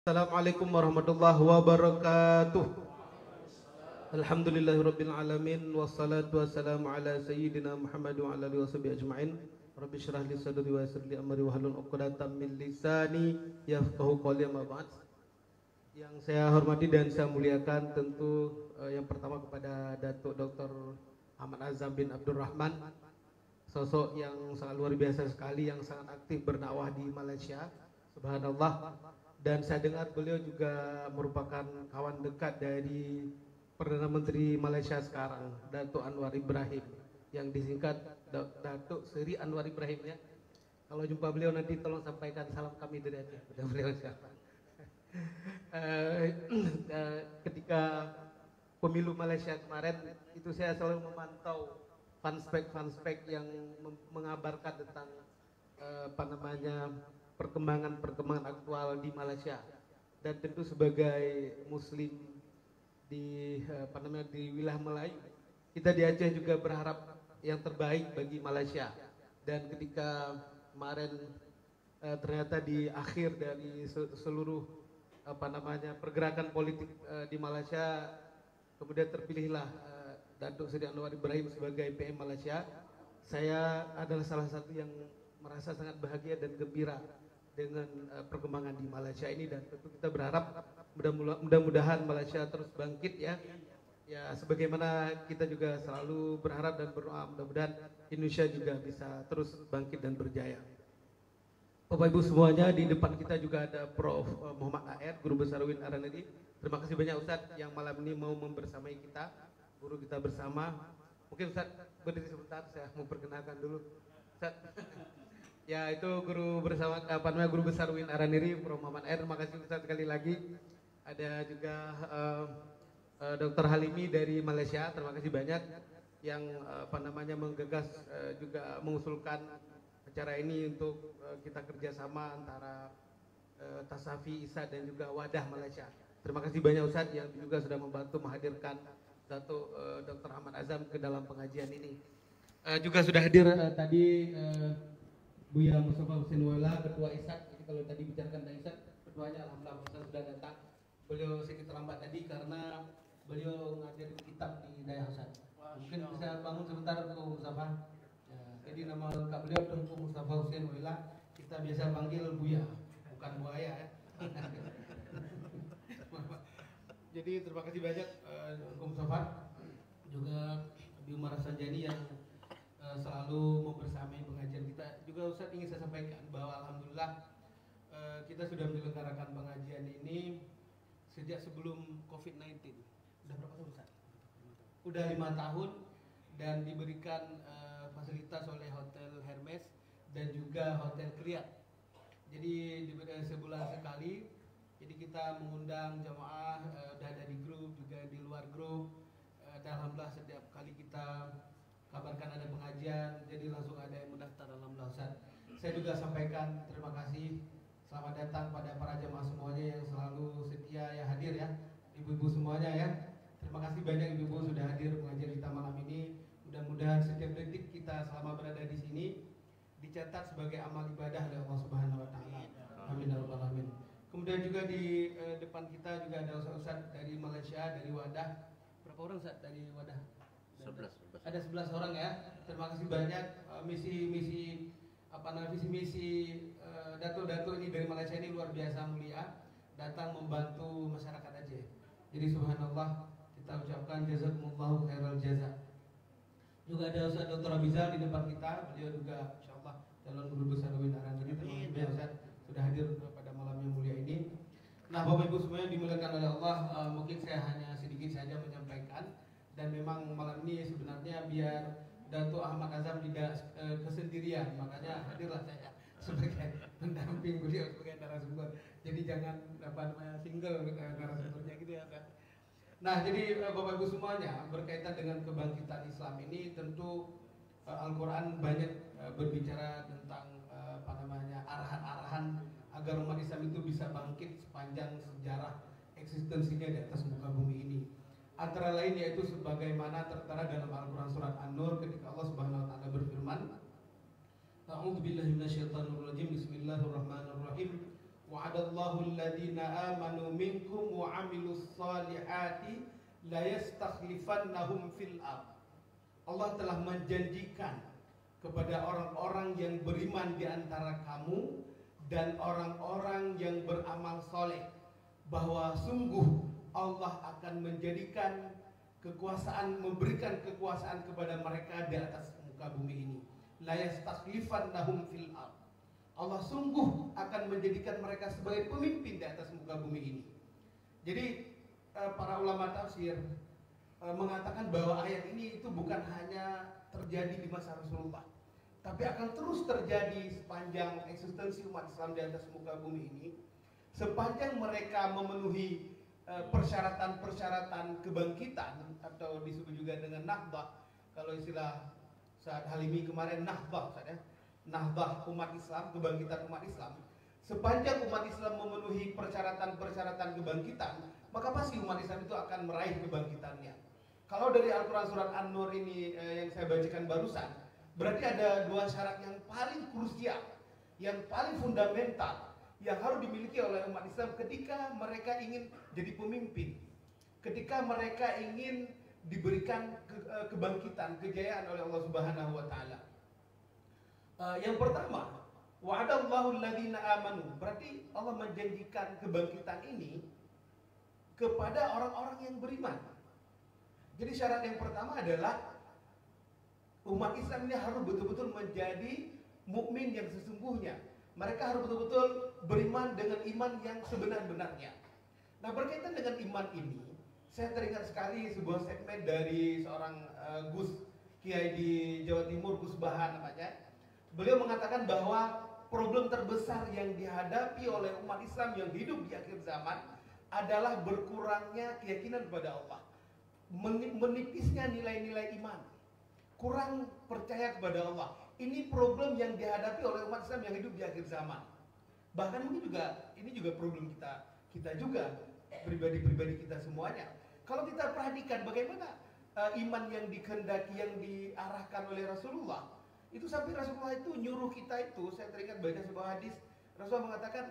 Assalamualaikum warahmatullahi wabarakatuh. Alhamdulillahirabbil alamin wassalatu wassalamu ala sayyidina Muhammad wa ala alihi washabihi ajmain. Rabbi shrah li sadri wa yassir li amri wahlul 'uqdatam min lisani yafqahu qawli, amma ba'd. Yang saya hormati dan saya muliakan tentu yang pertama kepada Datuk Dr. Ahmad Azam bin Abdurrahman, sosok yang sangat luar biasa sekali, yang sangat aktif berdakwah di Malaysia. Subhanallah. Dan saya dengar beliau juga merupakan kawan dekat dari Perdana Menteri Malaysia sekarang, Datuk Anwar Ibrahim, yang disingkat Datuk Seri Anwar Ibrahim ya. Kalau jumpa beliau nanti tolong sampaikan salam kami dari Aceh kepada beliau siapa. Ketika pemilu Malaysia kemarin itu saya selalu memantau fanspek yang mengabarkan tentang perkembangan aktual di Malaysia. Dan tentu sebagai muslim di di wilayah Melayu, kita di Aceh juga berharap yang terbaik bagi Malaysia. Dan ketika kemarin ternyata di akhir dari seluruh pergerakan politik di Malaysia, kemudian terpilihlah Datuk Seri Anwar Ibrahim sebagai PM Malaysia. Saya adalah salah satu yang merasa sangat bahagia dan gembira dengan perkembangan di Malaysia ini, dan tentu kita berharap mudah-mudahan Malaysia terus bangkit ya. Ya, sebagaimana kita juga selalu berharap dan berdoa mudah-mudahan Indonesia juga bisa terus bangkit dan berjaya. Bapak Ibu semuanya, di depan kita juga ada Prof. Muhammad AR, Guru Besar UIN Aranedi. Terima kasih banyak Ustadz yang malam ini mau membersamai kita, guru kita bersama. Mungkin Ustadz berdiri sebentar, saya mau perkenalkan dulu. Ustadz. Ya, itu guru bersama Guru Besar UIN Aranedi, Prof. Muhammad AR. Terima kasih Ustadz sekali lagi. Ada juga Dr. Halimi dari Malaysia. Terima kasih banyak yang menggagas juga mengusulkan acara ini untuk kita kerjasama antara Tasafi ISA dan juga Wadah Malaysia. Terima kasih banyak Ustadz yang juga sudah membantu menghadirkan Datuk Dr. Ahmad Azam ke dalam pengajian ini. Juga sudah hadir tadi Buya Mustafa Hussein Wala, Ketua ISAK. Jadi kalau tadi bicarakan tentang ISAK, ketuanya alhamdulillah sudah datang. Beliau sedikit terlambat tadi karena beliau ngajarin kitab di Daya Hasan. Mungkin bisa bangun sebentar Tuh Mustafa. Ya, jadi nama lengkap beliau Tuh Mustafa Hussein Wala. Kita biasa panggil Buya, bukan buaya ya. Jadi terima kasih banyak Tuh Mustafa, juga Abi Umar Sanjani yang selalu membersamai pengajian kita. Juga Ustadz ingin saya sampaikan bahwa alhamdulillah kita sudah menyelenggarakan pengajian ini sejak sebelum COVID-19. Udah berapa tahun Ustadz? Udah 5 tahun, dan diberikan fasilitas oleh Hotel Hermes dan juga Hotel Kriat. Jadi sebulan sekali. Jadi kita mengundang jamaah dari grup juga di luar grup. Dan alhamdulillah setiap kali kita kabarkan ada pengajian, jadi langsung ada yang mendaftar. Alhamdulillah Ustaz. Saya juga sampaikan terima kasih, selamat datang pada para jemaah semuanya yang selalu setia ya hadir ya, ibu-ibu semuanya ya. Terima kasih banyak ibu-ibu sudah hadir pengajian kita malam ini. Mudah-mudahan setiap detik kita selama berada di sini dicatat sebagai amal ibadah oleh Allah Subhanahu wa taala. Amin ya rabbal alamin. Kemudian juga di depan kita juga ada Ustaz dari Malaysia, dari Wadah. Berapa orang Ustaz dari Wadah? 11. Ada 11 orang ya. Terima kasih banyak misi datuk-datuk ini dari Malaysia ini luar biasa mulia, datang membantu masyarakat Aceh. Jadi subhanallah, kita ucapkan jazakumullahu khairal jaza. Juga ada Ustaz Dr. Abizal di depan kita, beliau juga insyaallah calon guru besar UIN Aranedi. Terima kasih Ustaz sudah hadir pada malam yang mulia ini. Nah, Bapak Ibu semuanya dimuliakan oleh Allah, mungkin saya hanya sedikit saja menyampaikan. Dan memang malam ini sebenarnya biar Datuk Ahmad Azam tidak kesendirian, makanya hadirlah saya sebagai pendamping beliau sebagai narasumber. Jadi jangan single narasumbernya gitu ya kan. Nah, jadi Bapak Ibu semuanya, berkaitan dengan kebangkitan Islam ini tentu Al-Qur'an banyak berbicara tentang arahan-arahan agar umat Islam itu bisa bangkit sepanjang sejarah eksistensinya di atas muka bumi ini. Antara lain yaitu sebagaimana tertera dalam Al-Quran surat An-Nur ketika Allah Subhanahu wa taala berfirman, A'udzubillahi minasyaitonirrajim. Bismillahirrahmanirrahim. Wa'adallahu alladhina amanu minkum wa 'amilus solihati la yastakhlifannahum fil ardh. Allah telah menjanjikan kepada orang-orang yang beriman di antara kamu dan orang-orang yang beramal soleh bahwa sungguh Allah akan menjadikan kekuasaan, memberikan kekuasaan kepada mereka di atas muka bumi ini. La yastakhlifannahum fil ardh. Allah sungguh akan menjadikan mereka sebagai pemimpin di atas muka bumi ini. Jadi para ulama tafsir mengatakan bahwa ayat ini itu bukan hanya terjadi di masa Rasulullah, tapi akan terus terjadi sepanjang eksistensi umat Islam di atas muka bumi ini, sepanjang mereka memenuhi persyaratan-persyaratan kebangkitan atau disebut juga dengan nahdah. Kalau istilah saat Halimi kemarin nahdah, nahdah umat Islam, kebangkitan umat Islam. Sepanjang umat Islam memenuhi persyaratan-persyaratan kebangkitan, maka pasti umat Islam itu akan meraih kebangkitannya. Kalau dari Al-Quran surat An-Nur ini yang saya bacakan barusan, berarti ada dua syarat yang paling krusial, yang paling fundamental, yang harus dimiliki oleh umat Islam ketika mereka ingin jadi pemimpin, ketika mereka ingin diberikan kebangkitan, kejayaan oleh Allah Subhanahu wa taala. Yang pertama, wa'adallahu alladhina amanu, berarti Allah menjanjikan kebangkitan ini kepada orang-orang yang beriman. Jadi syarat yang pertama adalah umat Islam ini harus betul-betul menjadi mukmin yang sesungguhnya. Mereka harus betul-betul beriman dengan iman yang sebenar-benarnya. Nah, berkaitan dengan iman ini, saya teringat sekali sebuah segmen dari seorang Gus Kiai di Jawa Timur, Gus Bahan namanya. Beliau mengatakan bahwa problem terbesar yang dihadapi oleh umat Islam yang hidup di akhir zaman adalah berkurangnya keyakinan kepada Allah, menipisnya nilai-nilai iman, kurang percaya kepada Allah. Ini problem yang dihadapi oleh umat Islam yang hidup di akhir zaman. Bahkan ini juga problem kita juga, pribadi-pribadi kita semuanya. Kalau kita perhatikan bagaimana iman yang dikehendaki, yang diarahkan oleh Rasulullah, itu sampai Rasulullah itu nyuruh kita itu, saya teringat baca sebuah hadis, Rasulullah mengatakan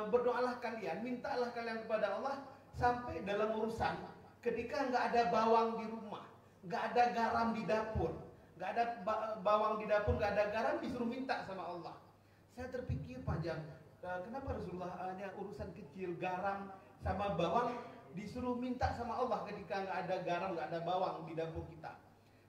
berdoalah kalian, mintalah kalian kepada Allah sampai dalam urusan ketika nggak ada bawang di rumah, nggak ada garam di dapur, nggak ada bawang di dapur, nggak ada garam, disuruh minta sama Allah. Saya terpikir panjang, kenapa Rasulullah hanya urusan kecil garam sama bawang disuruh minta sama Allah ketika nggak ada garam, nggak ada bawang di dapur kita.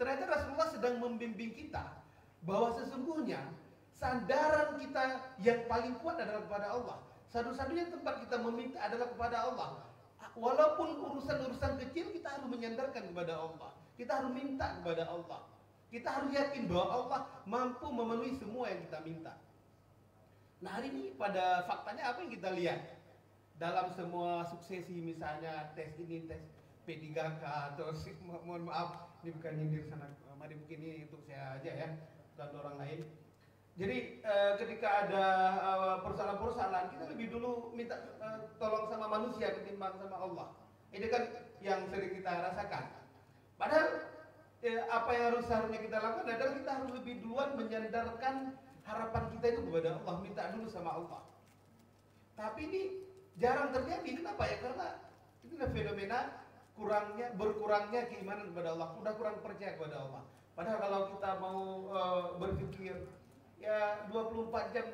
Ternyata Rasulullah sedang membimbing kita bahwa sesungguhnya sandaran kita yang paling kuat adalah kepada Allah. Satu-satunya tempat kita meminta adalah kepada Allah. Walaupun urusan-urusan kecil, kita harus menyandarkan kepada Allah. Kita harus minta kepada Allah. Kita harus yakin bahwa Allah mampu memenuhi semua yang kita minta. Nah, hari ini pada faktanya apa yang kita lihat? Dalam semua suksesi, misalnya tes ini, tes P3K, atau mohon maaf, ini bukan nyindir sana, mari mungkin ini untuk saya aja ya, dan orang lain. Jadi ketika ada persoalan-persoalan, kita lebih dulu minta tolong sama manusia ketimbang sama Allah. Ini kan yang sering kita rasakan. Padahal apa yang seharusnya kita lakukan adalah kita harus lebih duluan menyandarkan harapan kita itu kepada Allah, minta dulu sama Allah. Tapi ini jarang terjadi. Kenapa ya? Karena itu fenomena berkurangnya keimanan kepada Allah, udah kurang percaya kepada Allah. Padahal kalau kita mau berpikir ya 24 jam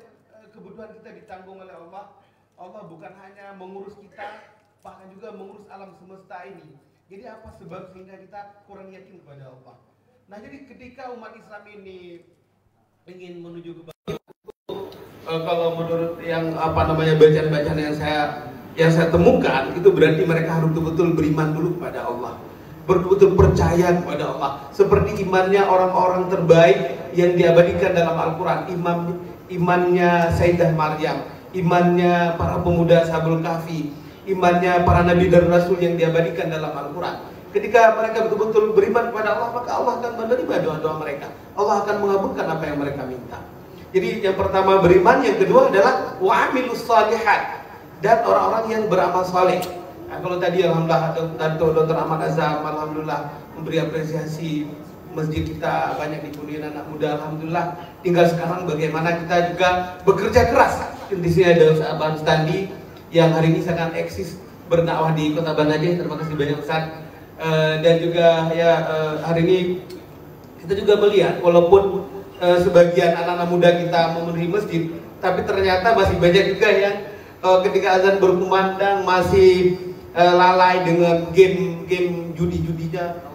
kebutuhan kita ditanggung oleh Allah. Allah bukan hanya mengurus kita, bahkan juga mengurus alam semesta ini. Jadi apa sebab sehingga kita kurang yakin kepada Allah? Nah, jadi ketika umat Islam ini ingin menuju ke kalau menurut yang bacaan-bacaan yang saya temukan, itu berarti mereka harus betul-betul beriman dulu kepada Allah, betul-betul percaya kepada Allah, seperti imannya orang-orang terbaik yang diabadikan dalam Al-Quran. Imannya Sayyidah Maryam, imannya para pemuda Ashabul Kahfi, imannya para nabi dan rasul yang diabadikan dalam Al-Quran. Ketika mereka betul-betul beriman kepada Allah, maka Allah akan menerima doa-doa mereka. Allah akan mengabulkan apa yang mereka minta. Jadi yang pertama beriman, yang kedua adalah wa'amilus shalihat, dan orang-orang yang beramal saleh. Nah, kalau tadi alhamdulillah Dr. Ahmad Azhar alhamdulillah memberi apresiasi masjid kita banyak dipenuhi anak muda, alhamdulillah. Tinggal sekarang bagaimana kita juga bekerja keras. Di sini ada Ustaz Abang Standi yang hari ini sangat eksis berdakwah di Kota Banda Aceh. Terima kasih banyak Ustaz. Dan juga ya hari ini kita juga melihat walaupun sebagian anak-anak muda kita memenuhi masjid, tapi ternyata masih banyak juga yang ketika azan berkumandang masih lalai dengan game judi-judinya.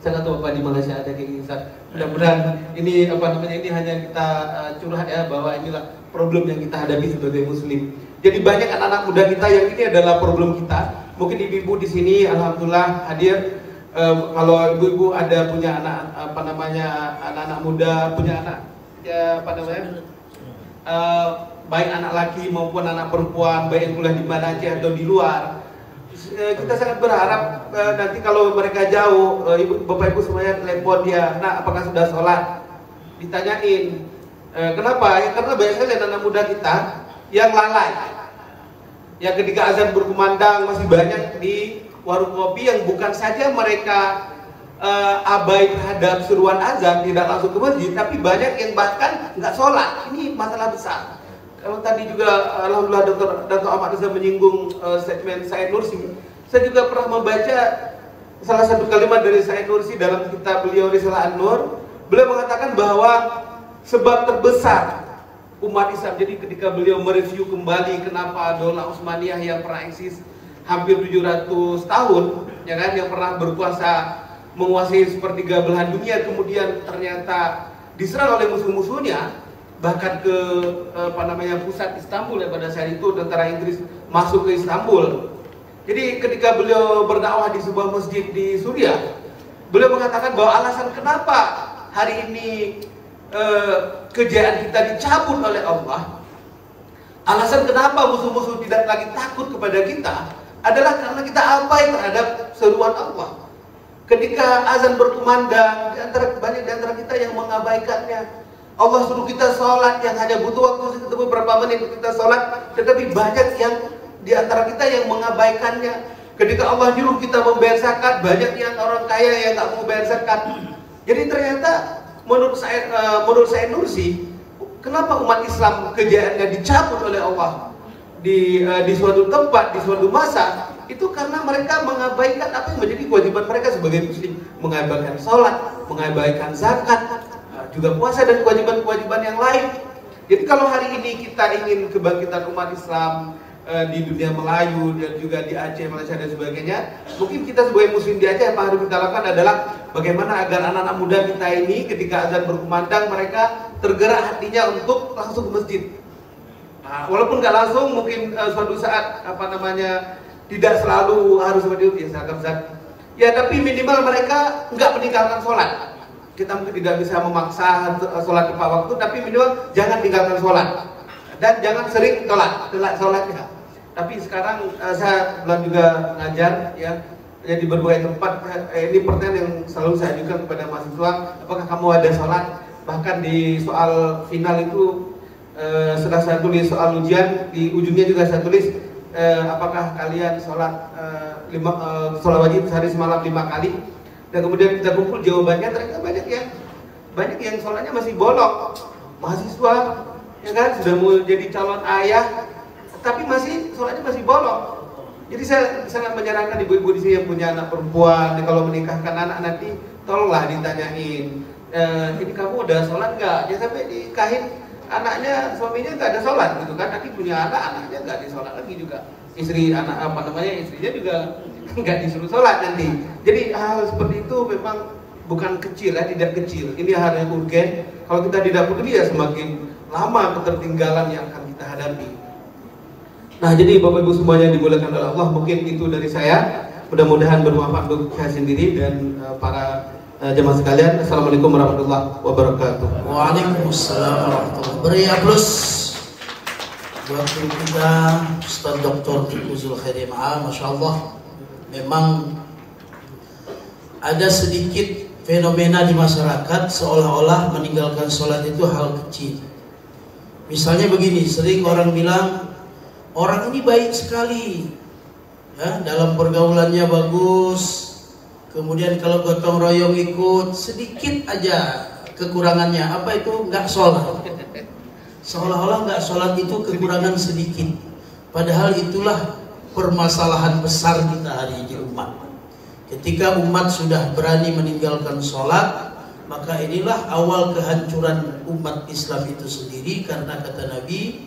Saya nggak tahu apa di Malaysia ada kayak gini. Mudah-mudahan ini ini hanya kita curhat ya, bahwa inilah problem yang kita hadapi sebagai muslim. Jadi banyak anak-anak muda kita yang ini adalah problem kita. Mungkin ibu-ibu di sini alhamdulillah hadir. Kalau ibu-ibu ada punya anak-anak muda, punya anak ya baik anak laki maupun anak perempuan, baik yang kuliah di Banda Aceh atau di luar, kita sangat berharap nanti kalau mereka jauh, bapak ibu semuanya telepon dia, nah apakah sudah sholat, ditanyain. Kenapa? Ya, karena banyak sekali anak muda kita yang lalai, yang ketika azan berkumandang masih banyak di warung kopi, yang bukan saja mereka abai terhadap seruan azan, tidak langsung ke masjid, tapi banyak yang bahkan nggak sholat. Ini masalah besar. Kalau tadi juga alhamdulillah Dr. Ahmad Riza menyinggung statement Said Nursi, saya juga pernah membaca salah satu kalimat dari Said Nursi dalam kitab beliau Risalah An-Nur. Beliau mengatakan bahwa sebab terbesar umat Islam, jadi ketika beliau mereview kembali kenapa Daulah Utsmaniyah yang pernah eksis hampir 700 tahun, ya kan, yang pernah berkuasa menguasai sepertiga belahan dunia, kemudian ternyata diserang oleh musuh-musuhnya, bahkan ke pusat Istanbul ya, pada saat itu tentara Inggris masuk ke Istanbul. Jadi ketika beliau berdakwah di sebuah masjid di Suriah, beliau mengatakan bahwa alasan kenapa hari ini kejayaan kita dicabut oleh Allah, alasan kenapa musuh-musuh tidak lagi takut kepada kita, adalah karena kita abai terhadap seruan Allah. Ketika azan berkumandang, banyak di antara kita yang mengabaikannya. Allah suruh kita sholat yang hanya butuh waktu beberapa menit kita sholat, tetapi banyak yang di antara kita yang mengabaikannya. Ketika Allah nyuruh kita membayar zakat, banyak yang orang kaya yang nggak mau bayar zakat. Jadi ternyata menurut saya Nursi, kenapa umat Islam kejayaannya dicabut oleh Allah di suatu tempat, di suatu masa, itu karena mereka mengabaikan apa yang menjadi kewajiban mereka sebagai muslim, mengabaikan sholat, mengabaikan zakat, juga puasa dan kewajiban-kewajiban yang lain. Jadi kalau hari ini kita ingin kebangkitan umat Islam di dunia Melayu dan juga di Aceh, Malaysia dan sebagainya, mungkin kita sebagai muslim di Aceh apa harus kita lakukan adalah bagaimana agar anak-anak muda kita ini ketika azan berkumandang mereka tergerak hatinya untuk langsung ke masjid. Nah, walaupun nggak langsung, mungkin suatu saat tidak selalu harus seperti itu ya, tapi minimal mereka nggak meninggalkan sholat. Kita mungkin tidak bisa memaksa sholat tepat waktu, tapi minimal jangan tinggalkan sholat dan jangan sering telat sholatnya. Tapi sekarang saya belum juga ngajar ya di berbagai tempat. Ini pertanyaan yang selalu saya ajukan kepada mahasiswa, apakah kamu ada sholat? Bahkan di soal final itu setelah saya tulis soal ujian, di ujungnya juga saya tulis apakah kalian sholat sholat wajib sehari semalam 5 kali. Dan kemudian kita kumpul jawabannya, ternyata banyak yang sholatnya masih bolong, mahasiswa ya kan, sudah mau jadi calon ayah tapi sholatnya masih bolong. Jadi saya sangat menyarankan ibu-ibu di sini yang punya anak perempuan, kalau menikahkan anak nanti tolonglah ditanyain, ini kamu udah sholat nggak? Ya sampai nikahin anaknya, suaminya nggak ada sholat gitu kan, nanti punya anaknya nggak disolat lagi juga, istrinya juga nggak disuruh sholat nanti. Jadi hal seperti itu memang bukan kecil ya, tidak kecil. Ini hal yang urgen. Kalau kita tidak peduli ya semakin lama ketertinggalan yang akan kita hadapi. Nah, jadi Bapak Ibu semuanya dimuliakan oleh Allah, mungkin itu dari saya. Mudah-mudahan bermanfaat untuk saya sendiri dan para jemaah sekalian. Assalamualaikum warahmatullahi wabarakatuh. Waalaikumsalam warahmatullahi wabarakatuh. Beri aplaus buat kita Ustaz Dr. Uzul Khairi Ma'al. Masya Allah, memang ada sedikit fenomena di masyarakat seolah-olah meninggalkan sholat itu hal kecil. Misalnya begini, sering orang bilang orang ini baik sekali ya, dalam pergaulannya bagus, kemudian kalau gotong royong ikut, sedikit aja kekurangannya. Apa itu? Nggak sholat. Seolah-olah nggak sholat itu kekurangan sedikit. Padahal itulah permasalahan besar kita hari ini umat. Ketika umat sudah berani meninggalkan sholat, maka inilah awal kehancuran umat Islam itu sendiri. Karena kata Nabi,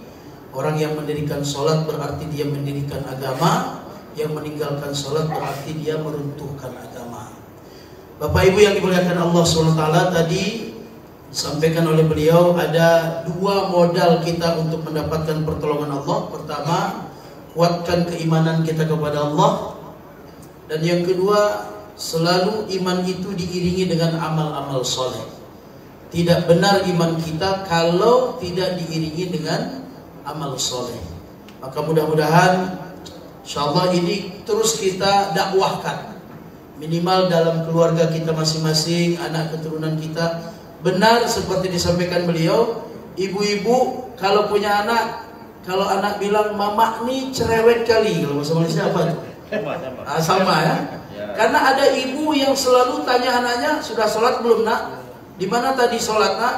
orang yang mendirikan sholat berarti dia mendirikan agama, yang meninggalkan sholat berarti dia meruntuhkan agama. Bapak Ibu yang dimuliakan Allah SWT, tadi disampaikan oleh beliau ada dua modal kita untuk mendapatkan pertolongan Allah. Pertama, kuatkan keimanan kita kepada Allah. Dan yang kedua, selalu iman itu diiringi dengan amal-amal soleh. Tidak benar iman kita kalau tidak diiringi dengan amal soleh. Maka mudah-mudahan insyaallah ini terus kita dakwahkan, minimal dalam keluarga kita masing-masing, anak keturunan kita. Benar seperti disampaikan beliau, ibu-ibu kalau punya anak, kalau anak bilang mama nih cerewet kali, kalau bahasa Malaysia apa tuh? Sama ya. Karena ada ibu yang selalu tanya anaknya, sudah sholat belum nak? Di mana tadi sholat nak?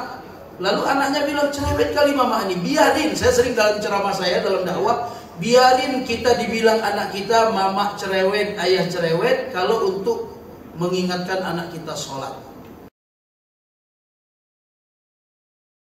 Lalu anaknya bilang cerewet kali mama ini. Biarin, saya sering dalam ceramah saya dalam dakwah, biarin kita dibilang anak kita mama cerewet, ayah cerewet, kalau untuk mengingatkan anak kita sholat.